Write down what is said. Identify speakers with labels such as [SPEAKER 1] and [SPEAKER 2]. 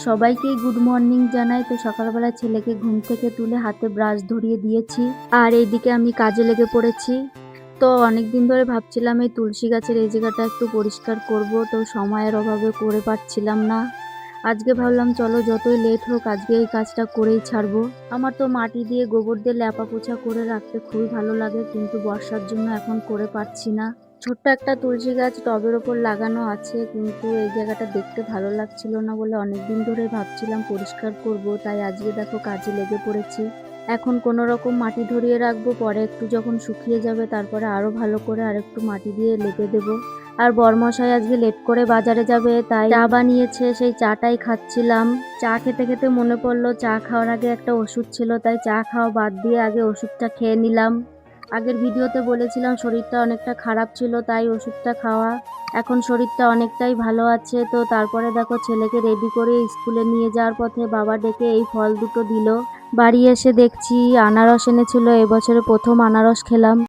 [SPEAKER 1] সবাইকেই good morning জানাই। তো সকালবেলা ছেলেকে ঘুম থেকে তুলে হাতে ব্রাশ ধরিয়ে দিয়েছি, আর এইদিকে আমি কাজে লেগে পড়েছি। তো অনেকদিন ধরে ভাবছিলাম এই তুলসী গাছের এই জায়গাটা একটু পরিষ্কার করব, তো সময়ের অভাবে করে পারছিলাম না। আজকে ভাবলাম চলো যতই লেট হোক আজকে এই কাজটা করেই ছাড়বো। আমার তো মাটি দিয়ে গোবর দিয়ে লেপা পোছা করে রাখতে খুবই ভালো লাগে, কিন্তু বর্ষার জন্য এখন করে পারছি না। ছোট্ট একটা তুলসী গাছ টবের ওপর লাগানো আছে, কিন্তু এই জায়গাটা দেখতে ভালো লাগছিল না বলে অনেকদিন ধরে ভাবছিলাম পরিষ্কার করব, তাই আজকে দেখো কাজে লেগে পড়েছি। এখন কোনো রকম মাটি ধরিয়ে রাখবো, পরে একটু যখন শুকিয়ে যাবে তারপরে আরো ভালো করে আরেকটু মাটি দিয়ে লেপে দেবো। আর বরমশাই আজকে লেট করে বাজারে যাবে, তাই চা বানিয়েছে, সেই চাটাই খাচ্ছিলাম। চা খেতে খেতে মনে পড়লো চা খাওয়ার আগে একটা ওষুধ ছিল, তাই চা খাওয়া বাদ দিয়ে আগে ওষুধটা খেয়ে নিলাম। আগের ভিডিওতে বলেছিলাম শরীরটা অনেকটা খারাপ ছিল, তাই ওষুধটা খাওয়া। এখন শরীরটা অনেকটাই ভালো আছে। তো তারপরে দেখো ছেলেকে রেডি করে স্কুলে নিয়ে যাওয়ার পথে বাবা ডেকে এই ফল দুটো দিল। বাড়ি এসে দেখছি আনারস এনেছিল, এবছরে প্রথম আনারস খেলাম।